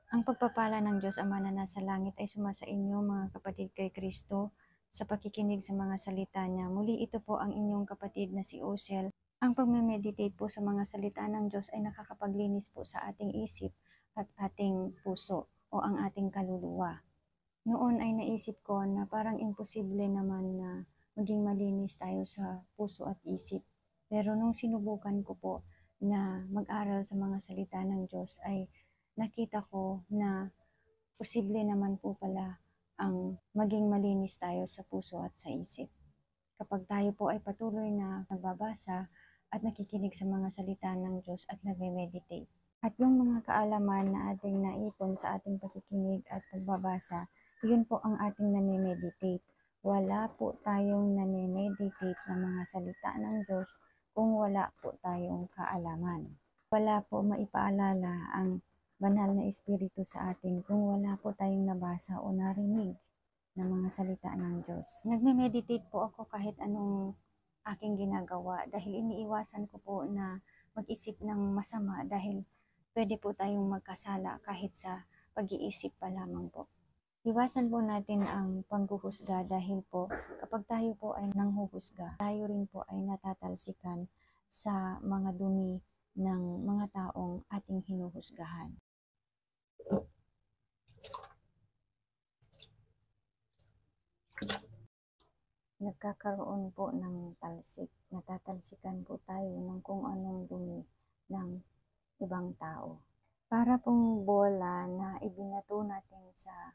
Ang pagpapala ng Diyos Ama na nasa langit ay sumasa inyo mga kapatid kay Kristo sa pakikinig sa mga salita niya. Muli ito po ang inyong kapatid na si Osel. Ang pagme-meditate po sa mga salita ng Diyos ay nakakapaglinis po sa ating isip at ating puso o ang ating kaluluwa. Noon ay naisip ko na parang imposible naman na maging malinis tayo sa puso at isip. Pero nung sinubukan ko po na mag-aral sa mga salita ng Diyos ay nakita ko na posible naman po pala ang maging malinis tayo sa puso at sa isip. Kapag tayo po ay patuloy na nagbabasa at nakikinig sa mga salita ng Diyos at nagme-meditate. At yung mga kaalaman na ating naipon sa ating pakikinig at pagbabasa, yun po ang ating nane-meditate. Wala po tayong nane-meditate na mga salita ng Diyos kung wala po tayong kaalaman. Wala po maipaalala ang banal na Espiritu sa atin kung wala po tayong nabasa o narinig na mga salita ng Diyos. Nagme-meditate po ako kahit anong aking ginagawa dahil iniiwasan ko po na mag-isip ng masama dahil pwede po tayong magkasala kahit sa pag-iisip pa lamang po. Iwasan po natin ang panghuhusga dahil po kapag tayo po ay nanghuhusga, tayo rin po ay natatalsikan sa mga dumi ng mga taong ating hinuhusgahan. Nagkakaroon po ng talsik, natatalsikan po tayo ng kung anong dumi ng ibang tao. Para pong bola na ibinato natin sa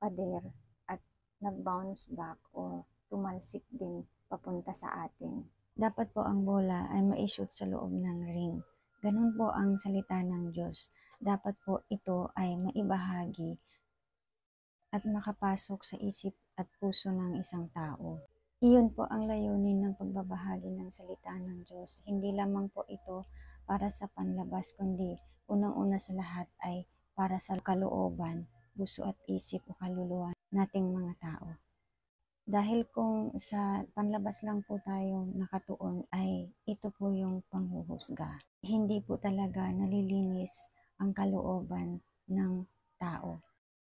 pader at nag-bounce back o tumalsik din papunta sa atin. Dapat po ang bola ay ma-shoot sa loob ng ring. Ganun po ang salita ng Diyos. Dapat po ito ay maibahagi at makapasok sa isip at puso ng isang tao. Iyon po ang layunin ng pagbabahagi ng salita ng Diyos. Hindi lamang po ito para sa panlabas, kundi unang-una sa lahat ay para sa kalooban, puso at isip o kaluluwa nating mga tao. Dahil kung sa panlabas lang po tayong nakatuon ay ito po yung panghuhusga. Hindi po talaga nalilinis ang kalooban ng tao.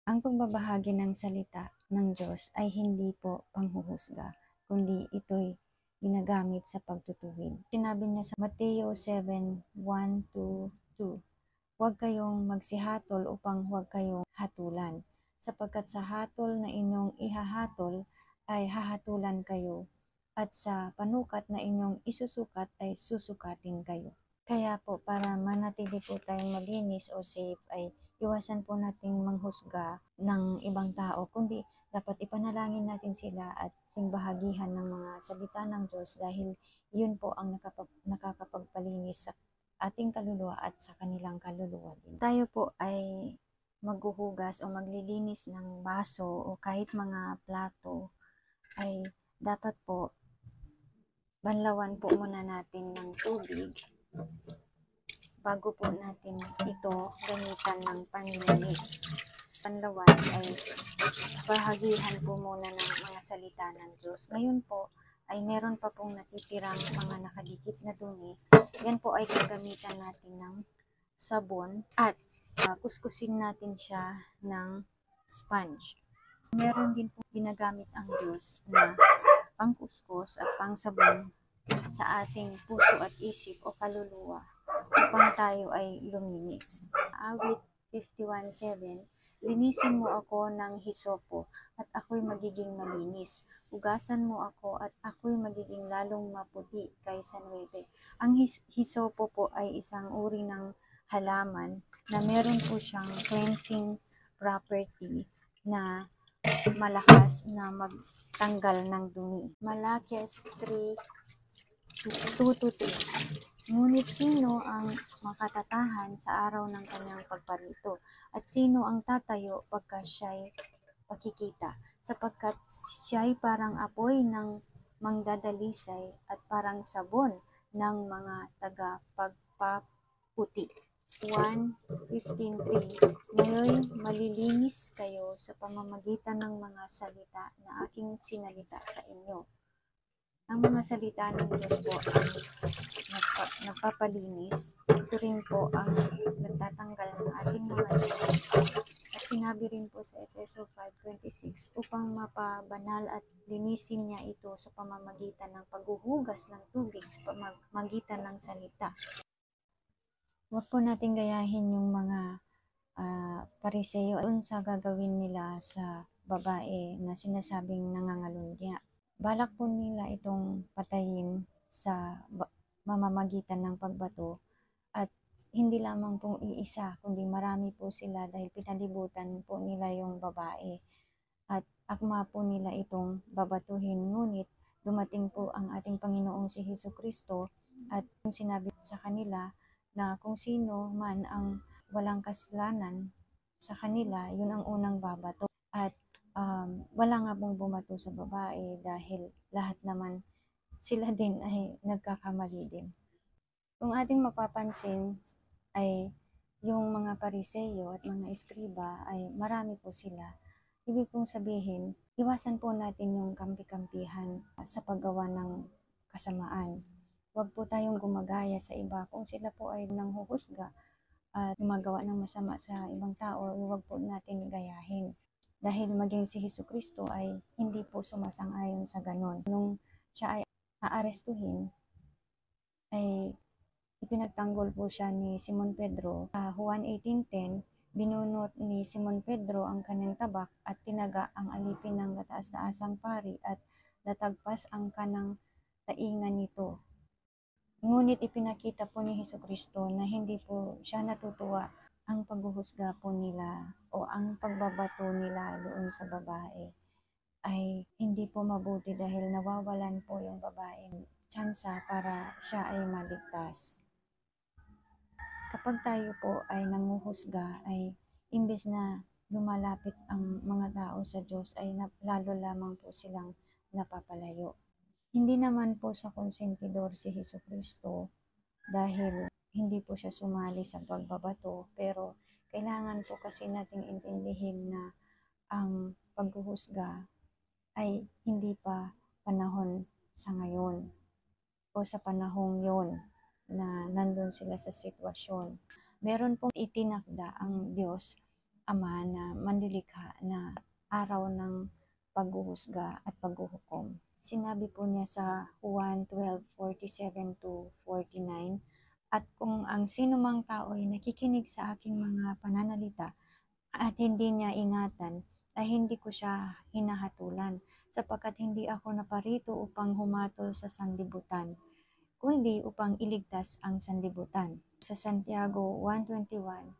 Ang pagbabahagi ng salita ng Diyos ay hindi po panghuhusga, kundi ito'y ginagamit sa pagtutuwid. Sinabi niya sa Mateo 7:1-2, huwag kayong magsihatol upang huwag kayong hatulan, sapagkat sa hatol na inyong ihahatol ay hahatulan kayo, at sa panukat na inyong isusukat ay susukatin kayo. Kaya po, para manatili po tayong malinis o safe ay iwasan po nating manghusga ng ibang tao, kundi dapat ipanalangin natin sila at bahagihan ng mga salita ng Diyos dahil yun po ang nakakapagpalinis sa ating kaluluwa at sa kanilang kaluluwa din. Tayo po ay maghuhugas o maglilinis ng baso o kahit mga plato ay dapat po banlawan po muna natin ng tubig bago po natin ito gamitan ng panlinis. Panlawan ay bahagihan po muna ng mga salita ng Diyos. Ngayon po ay meron pa pong natitirang mga nakadikit na dumi. Yan po ay gagamitan natin ng sabon at kuskusin natin siya ng sponge. Meron din po ginagamit ang Diyos na pangkuskus at pangsabon sa ating puso at isip o kaluluwa upang tayo ay luminis. Awit 51:7, linisin mo ako ng hisopo at ako'y magiging malinis. Hugasan mo ako at ako'y magiging lalong maputi kaysa nuebe. Ang hisopo po ay isang uri ng halaman na meron po siyang cleansing property na malakas na magtanggal ng dumi. Malakias 3:2-3. Ngunit sino ang makatatahan sa araw ng kanyang pagparito? At sino ang tatayo pagka siya'y pakikita? Sapagkat siya'y parang apoy ng mangdadalisay at parang sabon ng mga tagapagpaputi. 1:15-3. Ngayon malilinis kayo sa pamamagitan ng mga salita na aking sinalita sa inyo. Ang mga salita ng Diyos po ang nagpapalinis. Ito rin po ang nagtatanggal ng ating mga dumi po sa Efeso 5:26 upang mapabanal at linisin niya ito sa pamamagitan ng paghuhugas ng tubig sa pamamagitan ng salita. Huwag po natin gayahin yung mga Pariseo doon sa gagawin nila sa babae na sinasabing nangangalunya. Balak po nila itong patayin sa mamamagitan ng pagbato at hindi lamang pong iisa kundi marami po sila dahil pinalibutan po nila yung babae at akma po nila itong babatuhin. Ngunit dumating po ang ating Panginoong si Hesukristo at sinabi sa kanila na kung sino man ang walang kasalanan sa kanila, yun ang unang babato. At wala nga pong bumato sa babae dahil lahat naman sila din ay nagkakamali din. Kung ating mapapansin ay yung mga Pariseo at mga eskriba ay marami po sila. Ibig pong sabihin, iwasan po natin yung kampi-kampihan sa paggawa ng kasamaan. Huwag po tayong gumagaya sa iba. Kung sila po ay nanghuhusga at gumagawa ng masama sa ibang tao, huwag po natin gayahin. Dahil maging si Hesukristo ay hindi po sumasang-ayon sa ganon. Nung siya ay aarestuhin, ay ipinagtanggol po siya ni Simon Pedro. Juan 18:10, binunot ni Simon Pedro ang kanyang tabak at tinaga ang alipin ng kataas-taasang pari at natagpas ang kanang taingan nito. Ngunit ipinakita po ni Hesukristo na hindi po siya natutuwa ang paghuhusga po nila o ang pagbabato nila doon sa babae ay hindi po mabuti dahil nawawalan po yung babaeng tsansa para siya ay maligtas. Kapag tayo po ay nanguhusga ay imbes na lumalapit ang mga tao sa Diyos ay lalo lamang po silang napapalayo. Hindi naman po sa konsentidor si Hesukristo dahil hindi po siya sumali sa pagbabato, pero kailangan po kasi nating intindihin na ang paghuhusga ay hindi pa panahon sa ngayon o sa panahong yon na nandun sila sa sitwasyon. Meron pong itinakda ang Diyos Ama na manlilikha na araw ng paghuhusga at paghuhukom. Sinabi po niya sa Juan 12:47-49, at kung ang sinumang tao ay nakikinig sa aking mga pananalita at hindi niya ingatan, ay hindi ko siya hinahatulan, sapagkat hindi ako naparito upang humatol sa sanlibutan, kundi upang iligtas ang sanlibutan. Sa Santiago 1:21,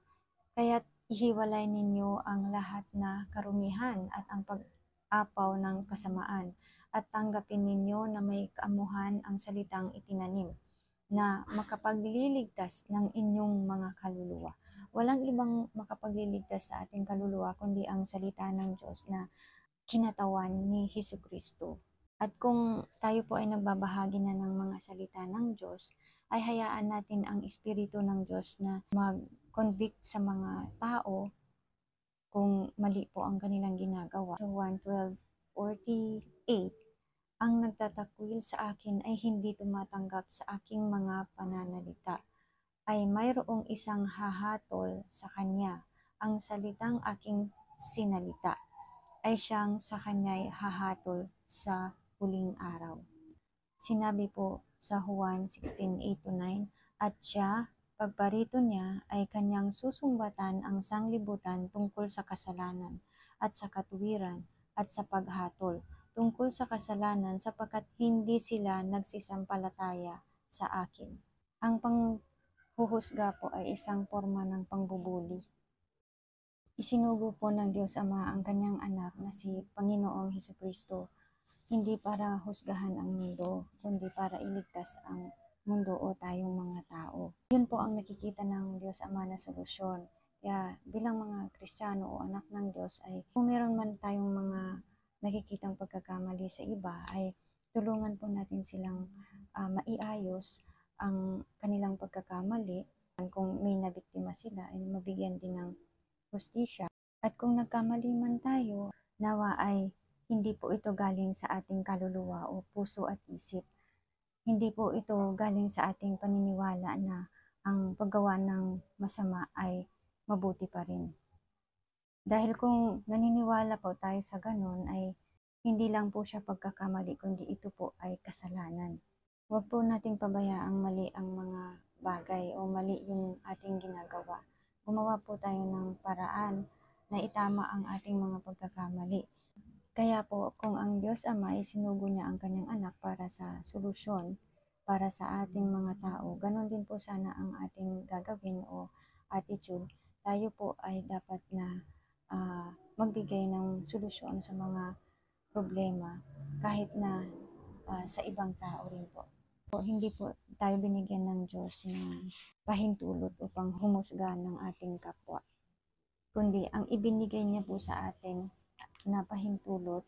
kaya't ihiwalay ninyo ang lahat na karumihan at ang pag-apaw ng kasamaan, at tanggapin ninyo na may kaamuhan ang salitang itinanim, na makapagliligtas ng inyong mga kaluluwa. Walang ibang makapagliligtas sa ating kaluluwa kundi ang salita ng Diyos na kinatawan ni Hesukristo. At kung tayo po ay nagbabahagi na ng mga salita ng Diyos, ay hayaan natin ang Espiritu ng Diyos na mag-convict sa mga tao kung mali po ang kanilang ginagawa. So 1:12-48, ang nagtatakwil sa akin ay hindi tumatanggap sa aking mga pananalita, ay mayroong isang hahatol sa kanya. Ang salitang aking sinalita ay siyang sa kanya'y hahatol sa huling araw. Sinabi po sa Juan 16:8-9, at siya, pagparito niya, ay kanyang susumbatan ang sanglibutan tungkol sa kasalanan at sa katuwiran at sa paghatol. Tungkol sa kasalanan sapagkat hindi sila nagsisampalataya sa akin. Ang panghuhusga po ay isang forma ng pangbubuli. Isinugo po ng Diyos Ama ang kanyang anak na si Panginoong Hesukristo, hindi para husgahan ang mundo, kundi para iligtas ang mundo o tayong mga tao. Yun po ang nakikita ng Diyos Ama na solusyon. Kaya bilang mga Kristiyano o anak ng Diyos ay kung meron man tayong mga nakikitang pagkakamali sa iba, ay tulungan po natin silang maiayos ang kanilang pagkakamali. Kung may nabiktima sila, ay mabigyan din ng hustisya. At kung nagkamali man tayo, nawa ay hindi po ito galing sa ating kaluluwa o puso at isip. Hindi po ito galing sa ating paniniwala na ang paggawa ng masama ay mabuti pa rin. Dahil kung naniniwala po tayo sa ganun ay hindi lang po siya pagkakamali kundi ito po ay kasalanan. Huwag po nating pabayaang mali ang mga bagay o mali yung ating ginagawa. Gumawa po tayo ng paraan na itama ang ating mga pagkakamali. Kaya po kung ang Diyos Ama ay sinugo niya ang kanyang anak para sa solusyon, para sa ating mga tao, ganon din po sana ang ating gagawin o attitude. Tayo po ay dapat na magbigay ng solusyon sa mga problema kahit na sa ibang tao rin po. Hindi po tayo binigyan ng Diyos na pahintulot upang humusga ng ating kapwa, kundi ang ibinigay niya po sa atin na pahintulot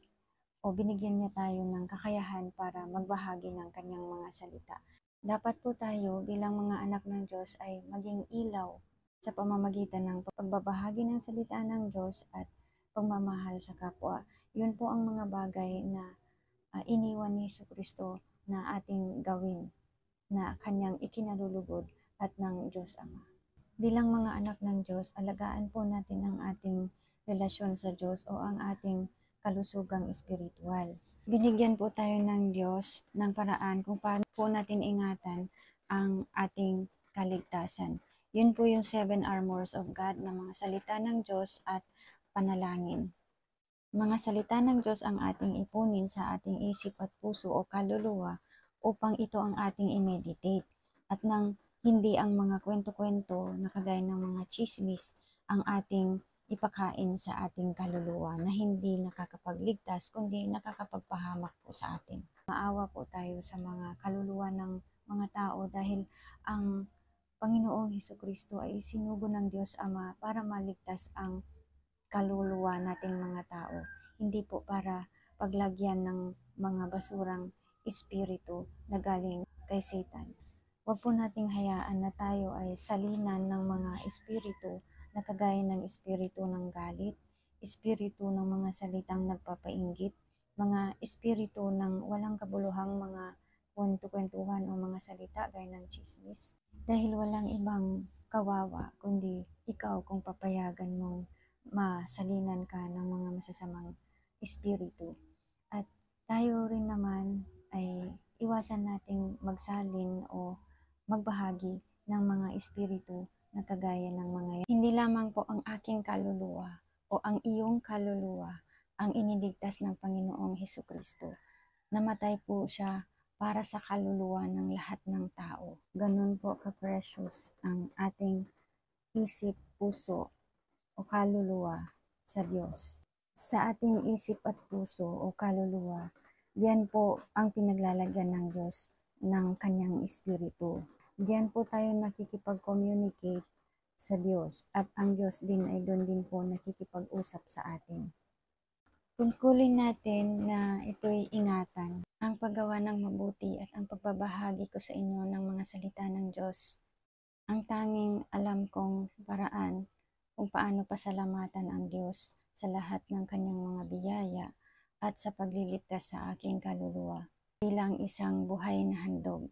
o binigyan niya tayo ng kakayahan para magbahagi ng kanyang mga salita. Dapat po tayo bilang mga anak ng Diyos ay maging ilaw sa pamamagitan ng pagbabahagi ng salita ng Diyos at pagmamahal sa kapwa. Yun po ang mga bagay na iniwan ni Jesucristo na ating gawin, na kanyang ikinalulugod at ng Diyos Ama. Bilang mga anak ng Diyos, alagaan po natin ang ating relasyon sa Diyos o ang ating kalusugang espiritual. Binigyan po tayo ng Diyos ng paraan kung paano po natin ingatan ang ating kaligtasan. Yun po yung 7 armors of God na mga salita ng Diyos at panalangin. Mga salita ng Diyos ang ating ipunin sa ating isip at puso o kaluluwa upang ito ang ating i-meditate. At nang hindi ang mga kwento-kwento na kagaya ng mga chismis ang ating ipakain sa ating kaluluwa na hindi nakakapagligtas kundi nakakapagpahamak po sa atin. Maawa po tayo sa mga kaluluwa ng mga tao dahil ang Panginoong Hesukristo ay sinugo ng Diyos Ama para maligtas ang kaluluwa nating mga tao. Hindi po para paglagyan ng mga basurang espiritu na galing kay Satan. Huwag po nating hayaan na tayo ay salinan ng mga espiritu na kagaya ng espiritu ng galit, espiritu ng mga salitang nagpapainggit, mga espiritu ng walang kabuluhang mga kwento-kwentuhan o mga salita gaya ng chismis. Dahil walang ibang kawawa kundi ikaw kung papayagan mong masalinan ka ng mga masasamang espiritu. At tayo rin naman ay iwasan nating magsalin o magbahagi ng mga espiritu na kagaya ng mga yan. Hindi lamang po ang aking kaluluwa o ang iyong kaluluwa ang iniligtas ng Panginoong Hesukristo. Namatay po siya para sa kaluluwa ng lahat ng tao. Ganun po ka-precious ang ating isip, puso o kaluluwa sa Diyos. Sa ating isip at puso o kaluluwa, diyan po ang pinaglalagyan ng Diyos ng kanyang espiritu. Diyan po tayo nakikipag-communicate sa Diyos at ang Diyos din ay doon din po nakikipag-usap sa atin. Tungkulin natin na ito'y ingatan, ang paggawa ng mabuti at ang pagbabahagi ko sa inyo ng mga salita ng Diyos. Ang tanging alam kong paraan kung paano pasalamatan ang Diyos sa lahat ng kanyang mga biyaya at sa pagliligtas sa aking kaluluwa bilang isang buhay na handog.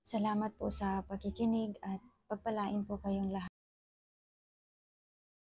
Salamat po sa pakikinig at pagpalain po kayong lahat.